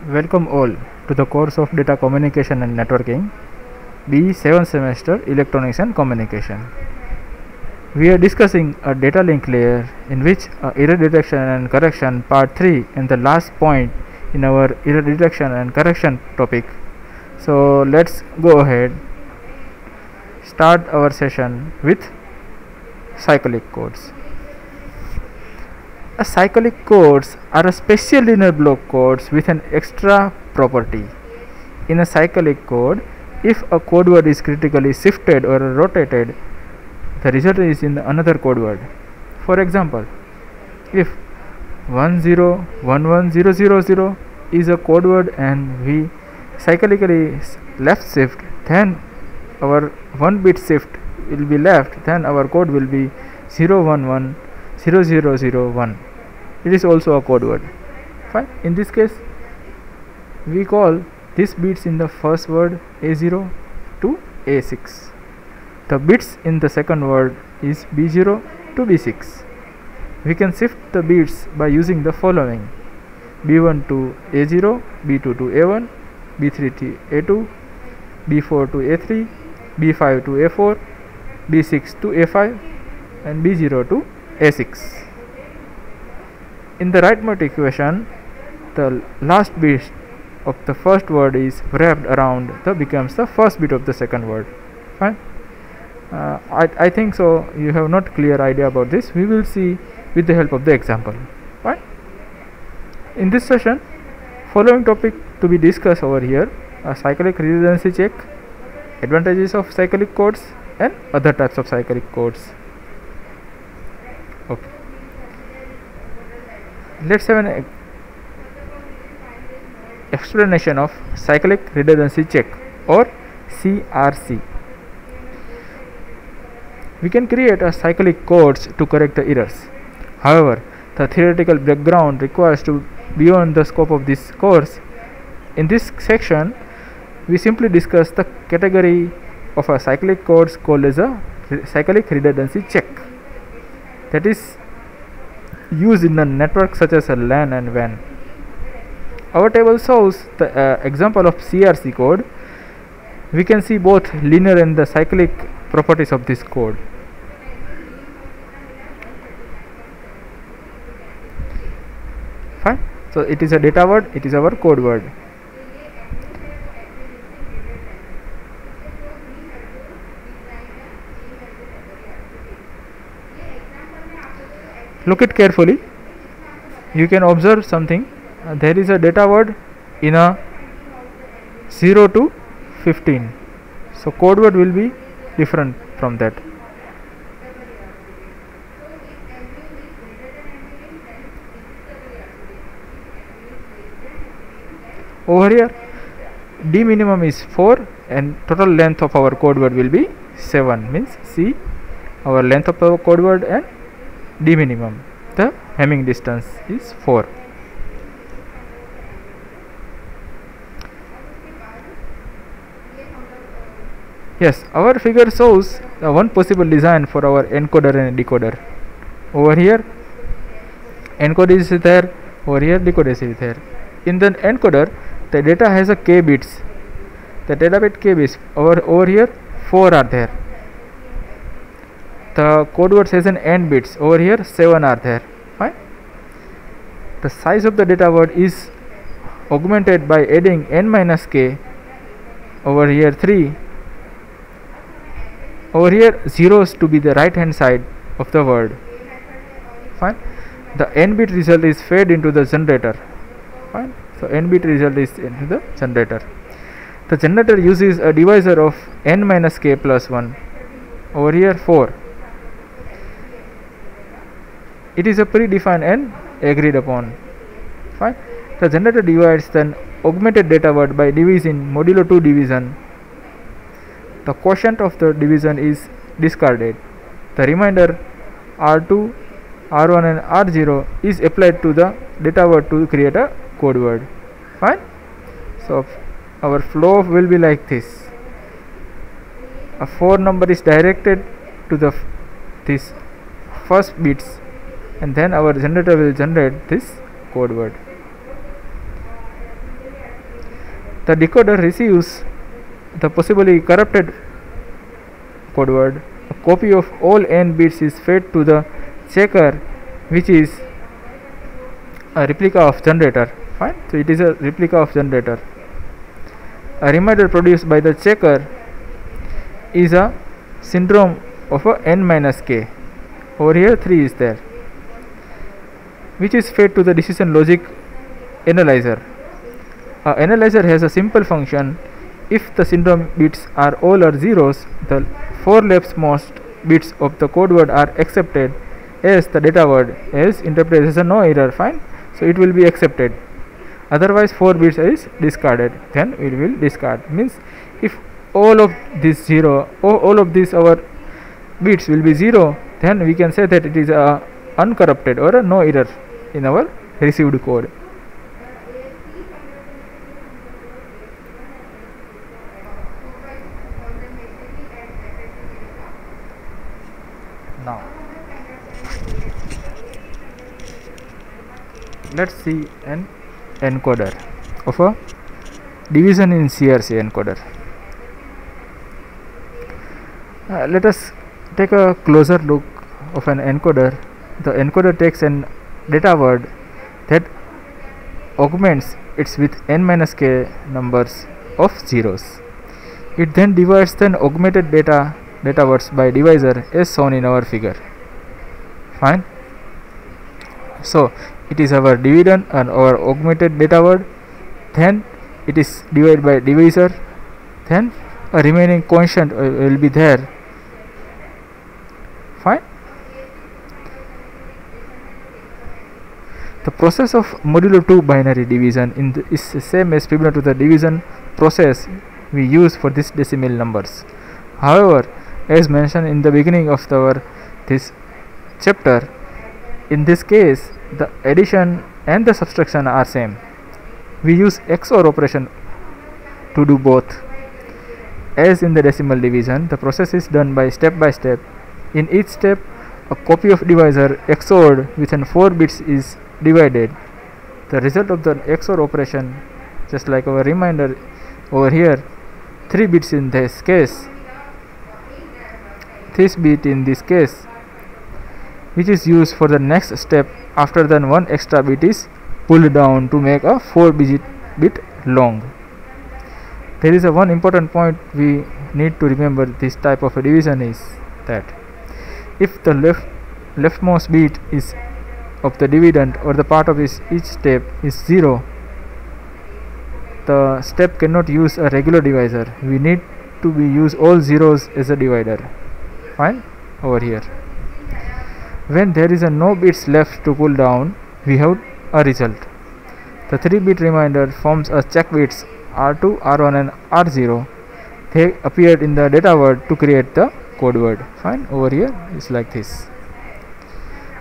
Welcome all to the course of Data Communication and Networking, BE 7th semester Electronics and Communication. We are discussing a data link layer in which error detection and correction part 3 and the last point in our error detection and correction topic. So let's go ahead, start our session with cyclic codes. Cyclic codes are a special linear block codes with an extra property. In a cyclic code, if a code word is critically shifted or rotated, the result is in another code word. For example, if 1011000 is a code word and we cyclically left shift, then our 1 bit shift will be left, then our code will be 0110001. It is also a code word. Fine. In this case, we call these bits in the first word A0 to A6. The bits in the second word is B0 to B6. We can shift the bits by using the following: B1 to A0, B2 to A1, B3 to A2, B4 to A3, B5 to A4, B6 to A5, and B0 to A6. In the arithmetic equation, the last bit of the first word is wrapped around becomes the first bit of the second word. Fine. I think so you have not clear idea about this. We will see with the help of the example. Fine. In this session, following topic to be discussed over here: a cyclic redundancy check, advantages of cyclic codes, and other types of cyclic codes. Okay. Let's have an explanation of cyclic redundancy check, or CRC. We can create a cyclic codes to correct the errors. However, the theoretical background requires to beyond the scope of this course. In this section, we simply discuss the category of a cyclic codes called as a cyclic redundancy check, that is used in a network such as a LAN and WAN. Our table shows the example of CRC code. We can see both linear and the cyclic properties of this code. Fine. So it is a data word, it is our code word. Look it carefully. You can observe something. There is a data word in a 0 to 15. So code word will be different from that. Over here, D minimum is 4 and total length of our code word will be 7. Means C, our length of our code word, and D minimum, the Hamming distance, is 4. Yes, our figure shows one possible design for our encoder and decoder. Over here, encoder is there, over here decoder is there. In the encoder, the data has a k bits. The data bit k bits. Over here, 4 are there. The code word has an n bits. Over here, 7 are there. Fine. The size of the data word is augmented by adding n minus k. Over here, 3. Over here, zeros to be the right hand side of the word. Fine. The n bit result is fed into the generator. Fine. So n bit result is into the generator. The generator uses a divisor of n minus k plus 1. Over here, 4. It is a predefined n agreed upon. Fine. The generator divides the augmented data word by division modulo 2 division. The quotient of the division is discarded. The remainder R2, R1 and R0 is applied to the data word to create a code word. Fine. So our flow will be like this. A 4 number is directed to this first bits, and then our generator will generate this code word. The decoder receives the possibly corrupted code word. A copy of all n bits is fed to the checker, which is a replica of generator. Fine. So it is a replica of generator. A reminder produced by the checker is a syndrome of a n minus k. Over here 3 is there, which is fed to the decision logic analyzer. A analyzer has a simple function. If the syndrome bits are all are zeros, the 4 leftmost bits of the code word are accepted as the data word, as interpreted as a no error. Fine. So it will be accepted. Otherwise 4 bits is discarded. Then it will discard. Means if all of this 0, all of these our bits will be 0, then we can say that it is a uncorrupted or a no error in our received code. Now let's see an encoder of a division in CRC encoder. Let us take a closer look of an encoder. The encoder takes an data word that augments it with n minus k numbers of zeros. It then divides the augmented data words by divisor as shown in our figure. Fine. So it is our dividend and our augmented data word, then it is divided by divisor, then a remaining constant will be there. Fine. The process of modulo 2 binary division is the same as similar to the division process we use for this decimal numbers. However, as mentioned in the beginning of this chapter, in this case the addition and the subtraction are same. We use XOR operation to do both. As in the decimal division, the process is done by step. In each step, a copy of divisor XORed within 4 bits is divided. The result of the XOR operation, just like our reminder over here, 3 bits in this case, this bit in this case, which is used for the next step. After then, 1 extra bit is pulled down to make a 4-digit bit long. There is a one important point we need to remember this type of a division is that if the leftmost bit is of the dividend or the part of each step is 0, the step cannot use a regular divisor. We need to use all zeros as a divider. Fine. Over here, when there is no bits left to pull down, we have a result. The 3-bit reminder forms a check bits R2, R1 and R0. They appeared in the data word to create the code word. Fine. Over here is like this.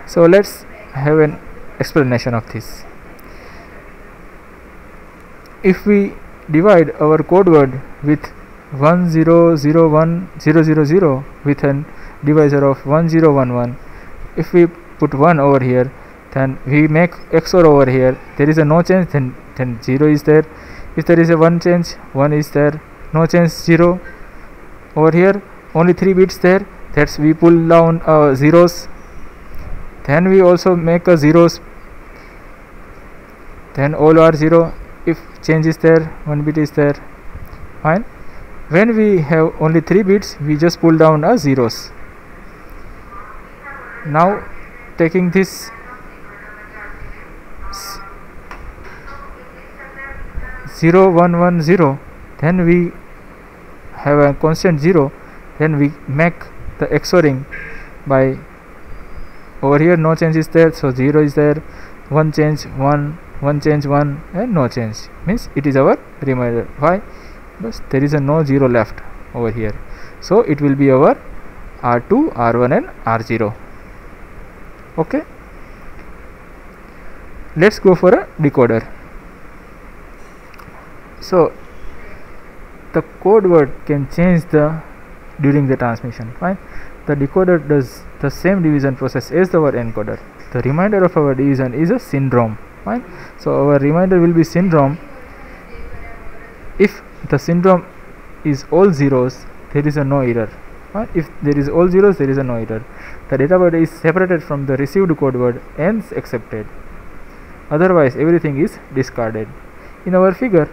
So let's have an explanation of this. If we divide our code word with 100100 with an divisor of 1011, if we put 1 over here, then we make XOR over here. There is a no change, then 0 is there. If there is a 1 change, 1 is there. No change, 0. Over here only 3 bits there, that's we pull down zeros. Then we also make a zeros, then all are 0. If change is there, 1 bit is there. Fine. When we have only 3 bits, we just pull down zeros. Now taking this 0110, then we have a constant 0, then we make the XORing by over here no change is there, so 0 is there, 1 change 1, 1 change 1 and no change, means it is our reminder. Why? Because there is a no 0 left over here, so it will be our R2, R1 and R0. Okay, let's go for a decoder. So the code word can change during the transmission. Fine. The decoder does the same division process as our encoder. The reminder of our division is a syndrome. Fine. So our reminder will be syndrome. If the syndrome is all zeros, there is a no error. If there is all zeros, there is a no error. The data word is separated from the received code word, hence accepted. Otherwise, everything is discarded. In our figure,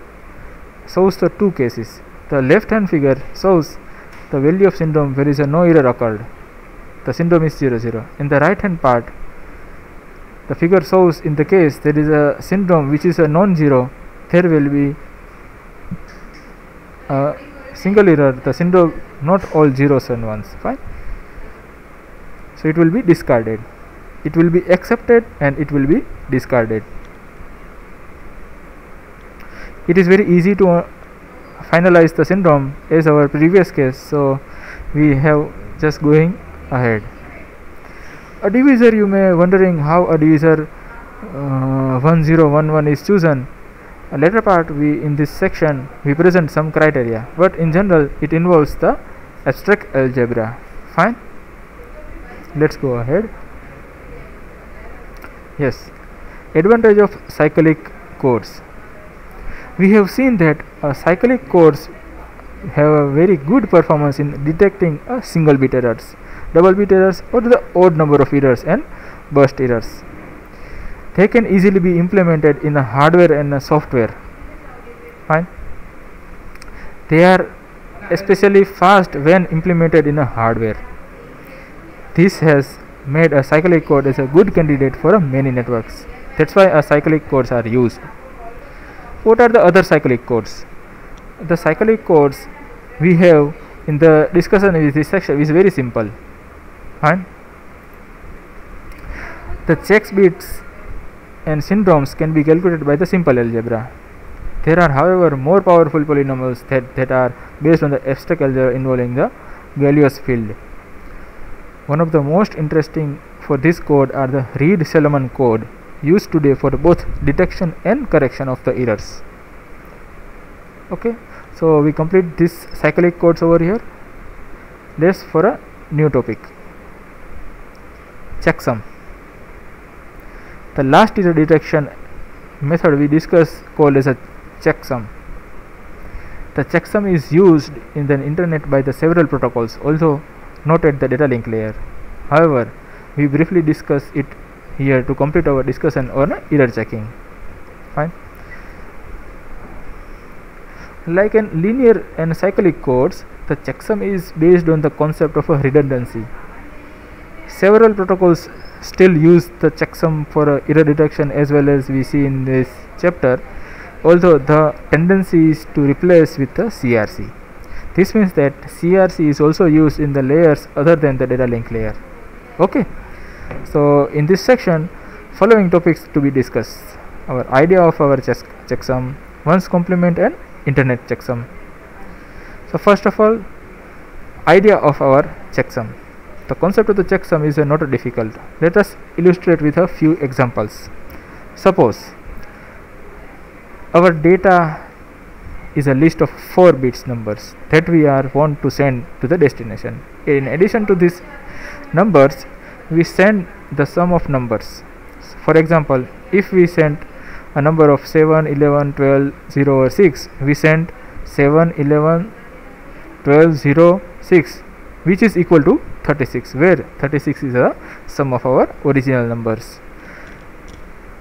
shows the two cases. The left hand figure shows the value of syndrome where is a no error occurred. The syndrome is 0, 0. In the right hand part, the figure shows in the case there is a syndrome which is a non-zero, there will be a single error, the syndrome not all zeros and ones. Fine. So it will be discarded. It will be accepted and it will be discarded. It is very easy to finalize the syndrome as our previous case, so we have just going ahead. A divisor, you may wondering how a divisor 1011 is chosen. A later part in this section we present some criteria, but in general it involves the abstract algebra. Fine, let's go ahead. Yes, advantage of cyclic codes. We have seen that cyclic codes have a very good performance in detecting single bit errors, double bit errors, or the odd number of errors and burst errors. They can easily be implemented in a hardware and a software. Fine. They are especially fast when implemented in a hardware. This has made a cyclic code as a good candidate for many networks. That's why cyclic codes are used. What are the other cyclic codes? The cyclic codes we have in the discussion in this section is very simple. Fine. The checks bits and syndromes can be calculated by the simple algebra. There are, however, more powerful polynomials that are based on the abstract algebra involving the Galios field. One of the most interesting for this code are the Reed-Solomon code used today for both detection and correction of the errors. Okay, so we complete this cyclic codes over here. Let's for a new topic, checksum. The last is a detection method we discussed called as a checksum. The checksum is used in the internet by the several protocols, although not at the data link layer. However, we briefly discuss it here to complete our discussion on error checking. Fine. Like in linear and cyclic codes, the checksum is based on the concept of a redundancy. Several protocols still use the checksum for error detection, as well as we see in this chapter, although the tendency is to replace with the CRC. This means that CRC is also used in the layers other than the data link layer. Okay, so in this section, following topics to be discussed: our idea of our checksum, one's complement, and internet checksum. So first of all, idea of our checksum. The concept of the checksum is not difficult. Let us illustrate with a few examples. Suppose our data is a list of 4 bits numbers that we want to send to the destination. In addition to these numbers, we send the sum of numbers. For example, if we send a number of 7, 11, 12, 0 or 6, we send 7, 11, 12, 0, 6, which is equal to 36, where 36 is the sum of our original numbers.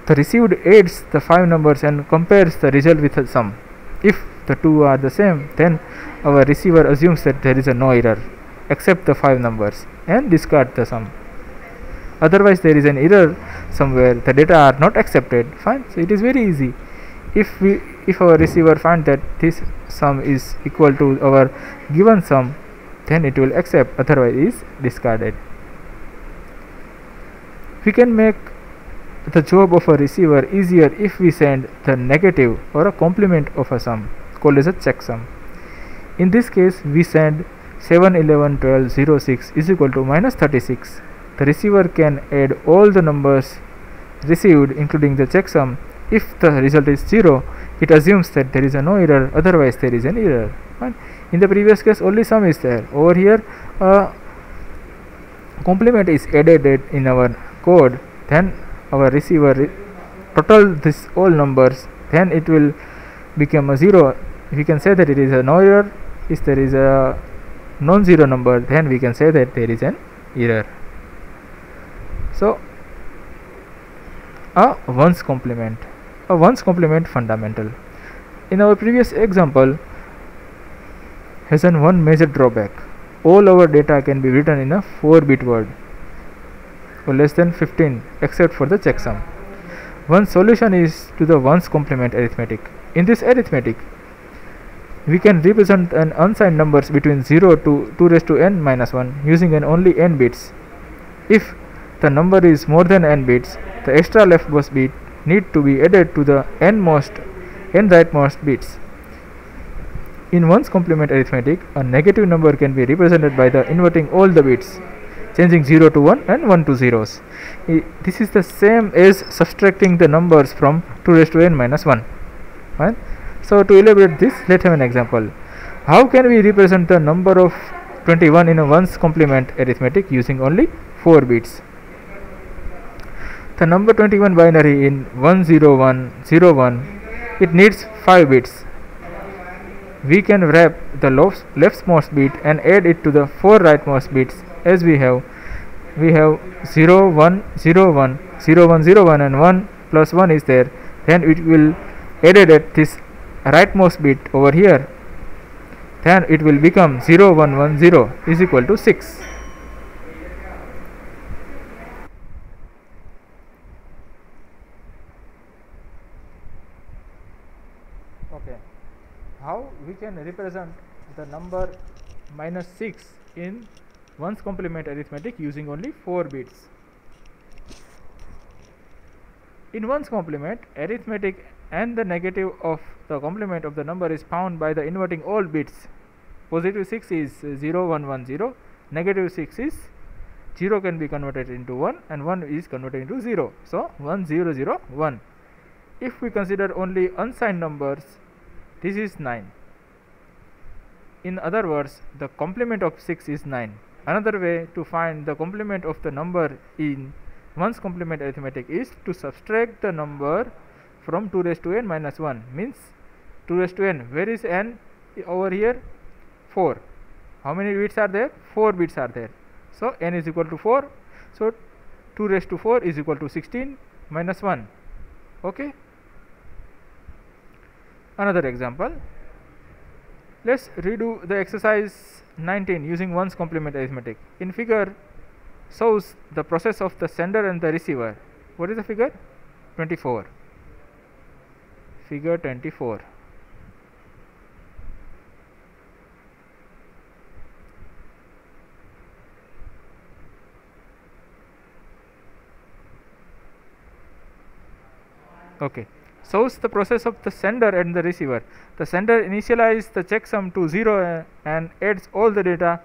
The received adds the 5 numbers and compares the result with the sum. If the two are the same, then our receiver assumes that there is no error, accept the 5 numbers and discard the sum. Otherwise, there is an error somewhere, the data are not accepted. Fine. So it is very easy. If our receiver finds that this sum is equal to our given sum, then it will accept, otherwise is discarded. We can make the job of a receiver easier if we send the negative or a complement of a sum called as a checksum. In this case, we send 7, 11, 12, 0, 6 is equal to minus 36. The receiver can add all the numbers received including the checksum. If the result is 0, it assumes that there is no error, otherwise there is an error. Fine. In the previous case, only sum is there. Over here, complement is added in our code, then our receiver total this all numbers, then it will become a 0, we can say that it is a no error. If there is a non-zero number, then we can say that there is an error. So a ones complement fundamental. In our previous example has one major drawback. All our data can be written in a 4-bit word or less than 15 except for the checksum. One solution is to the ones complement arithmetic. In this arithmetic, we can represent an unsigned numbers between 0 to 2 raised to n minus 1 using an only n bits. If the number is more than n bits, the extra leftmost bit need to be added to the n rightmost bits. In ones complement arithmetic, a negative number can be represented by the inverting all the bits, changing 0 to 1 and 1 to zeros. This is the same as subtracting the numbers from 2 raised to n minus 1. Right? So to elaborate this, let's have an example. How can we represent the number of 21 in a ones complement arithmetic using only 4 bits? The number 21 binary in 10101, it needs 5 bits. We can wrap the leftmost bit and add it to the 4 rightmost bits as we have 0 1 0 1 0 1 0 1 and 1 plus 1 is there. Then it will added at this rightmost bit over here. Then it will become 0 1 1 0 is equal to 6. Okay, how we can represent the number minus 6 in ones complement arithmetic using only 4 bits. In ones complement arithmetic, and the negative of the complement of the number is found by the inverting all bits. Positive 6 is 0 1 1 0, negative 6 is 0 can be converted into 1 and 1 is converted into 0. So 1 0 0 1. If we consider only unsigned numbers, this is 9. In other words, the complement of 6 is 9. Another way to find the complement of the number in ones complement arithmetic is to subtract the number from 2 raised to n minus 1, means 2 raised to n. Where is n over here? 4. How many bits are there? 4 bits are there. So n is equal to 4. So 2 raised to 4 is equal to 16 minus 1. Okay. Another example. Let's redo the exercise 19 using ones complement arithmetic. In figure shows the process of the sender and the receiver. What is the figure? 24. Figure 24. Okay, shows the process of the sender and the receiver. The sender initializes the checksum to 0 and adds all the data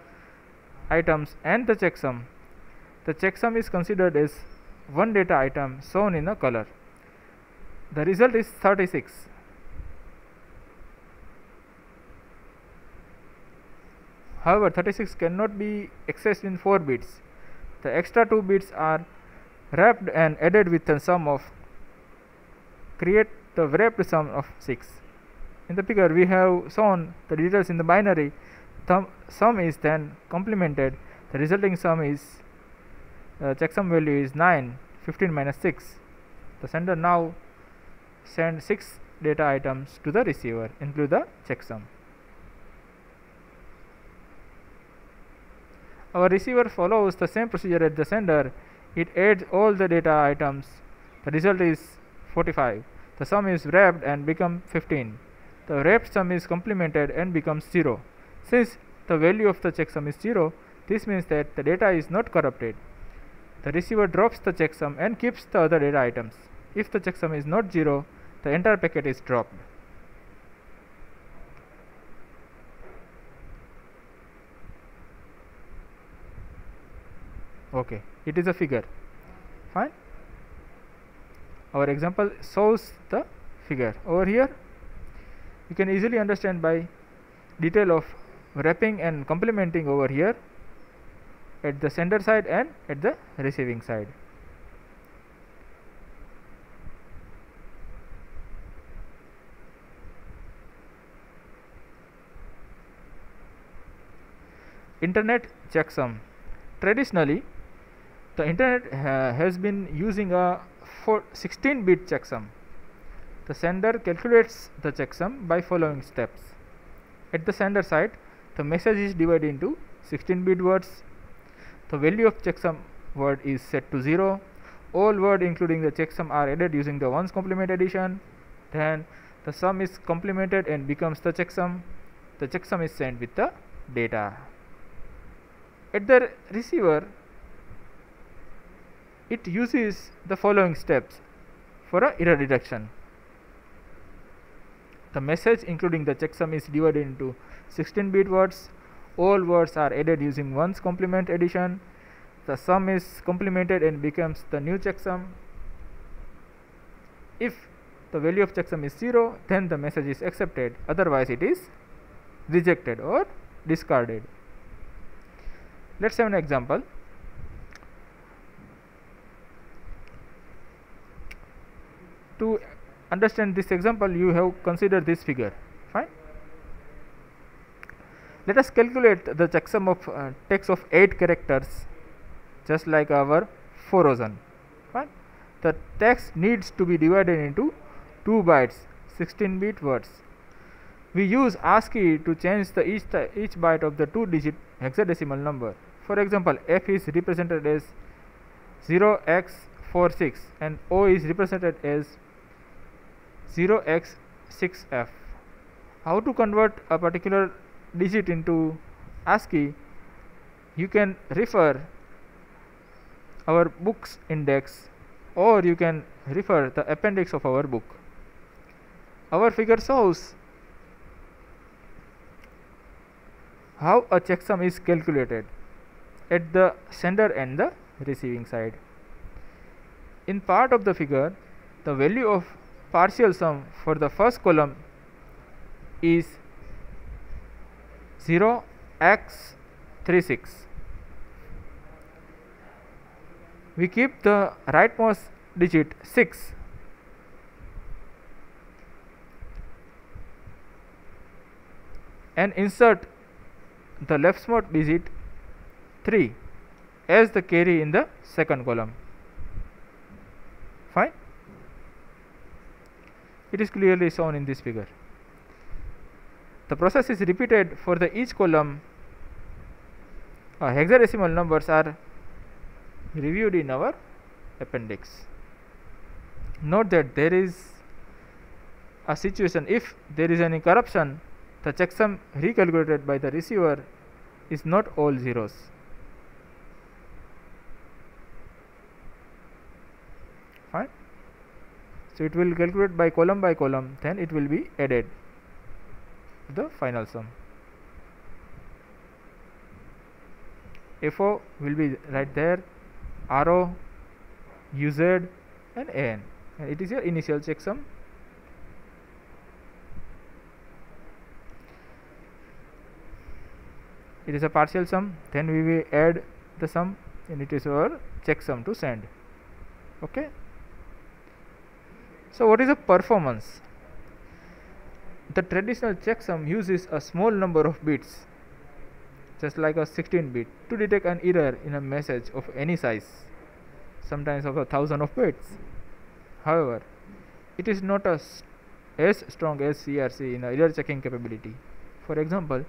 items and the checksum. The checksum is considered as one data item shown in a color. The result is 36. However, 36 cannot be accessed in 4 bits. The extra 2 bits are wrapped and added with a sum of create the wrapped sum of 6. In the figure we have shown the details in the binary. The sum is then complemented. The resulting sum is checksum value is 9, 15 minus 6. The sender now send 6 data items to the receiver, include the checksum. Our receiver follows the same procedure as the sender. It adds all the data items. The result is 45. The sum is wrapped and become 15. The wrapped sum is complemented and becomes 0. Since the value of the checksum is 0, this means that the data is not corrupted. The receiver drops the checksum and keeps the other data items. If the checksum is not 0, the entire packet is dropped. Okay, it is a figure. Fine. Our example shows the figure. Over here, you can easily understand by detail of wrapping and complementing over here at the sender side and at the receiving side. internet checksum. Traditionally, the internet has been using a 16-bit checksum. The sender calculates the checksum by following steps. At the sender side, the message is divided into 16-bit words. The value of checksum word is set to 0. All words including the checksum are added using the ones complement addition. Then the sum is complemented and becomes the checksum. The checksum is sent with the data. At the receiver, it uses the following steps for a error detection. The message including the checksum is divided into 16-bit words. All words are added using ones complement addition. The sum is complemented and becomes the new checksum. If the value of checksum is 0, then the message is accepted, otherwise it is rejected or discarded. Let's have an example. To understand this example, you have considered this figure. Fine. Let us calculate the checksum of text of 8 characters, just like our 4,000. Fine. The text needs to be divided into 2 bytes, 16-bit words. We use ASCII to change the each byte of the 2-digit hexadecimal number. For example, F is represented as 0x46 and O is represented as 0x6f. How to convert a particular digit into ASCII? You can refer our book's index, or you can refer the appendix of our book. Our figure shows how a checksum is calculated at the sender and the receiving side. In part of the figure, the value of partial sum for the first column is 0x36. We keep the rightmost digit 6 and insert the leftmost digit 3 as the carry in the second column. Fine. It is clearly shown in this figure. The process is repeated for the each column. Hexadecimal numbers are reviewed in our appendix. Note that there is a situation if there is any corruption, the checksum recalculated by the receiver is not all zeros. Fine. So it will calculate by column, then it will be added to the final sum. FO will be right there, RO, UZ and AN, and it is your initial checksum. It is a partial sum, then we will add the sum and it is our checksum to send. Okay. So what is the performance? The traditional checksum uses a small number of bits, just like a 16-bit, to detect an error in a message of any size, sometimes of 1,000 of bits. However, it is not as strong as CRC in error checking capability. For example,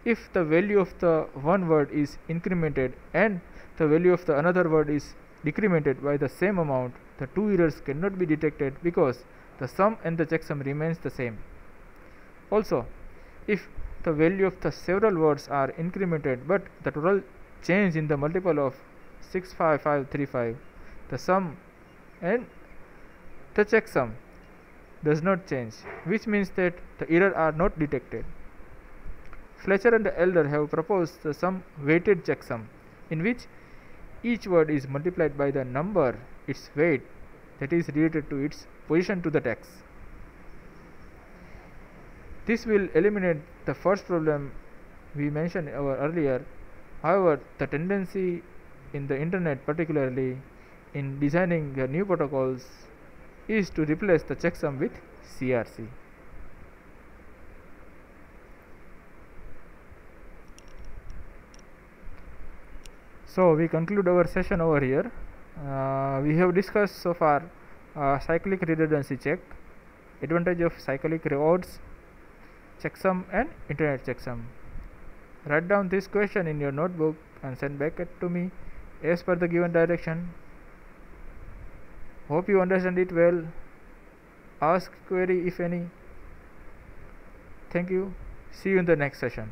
if the value of the one word is incremented and the value of the another word is decremented by the same amount, the two errors cannot be detected because the sum and the checksum remains the same. Also, if the value of the several words are incremented but the total change in the multiple of 65535, the sum and the checksum does not change, which means that the error are not detected. Fletcher and Elder have proposed the sum weighted checksum, in which each word is multiplied by the number, its weight, that is related to its position to the text. This will eliminate the first problem we mentioned earlier. However, the tendency in the internet, particularly in designing the new protocols, is to replace the checksum with CRC. So we conclude our session over here. We have discussed so far cyclic redundancy check, advantage of cyclic rewards, checksum and internet checksum. Write down this question in your notebook and send back it to me as per the given direction. Hope you understand it well. Ask query if any. Thank you. See you in the next session.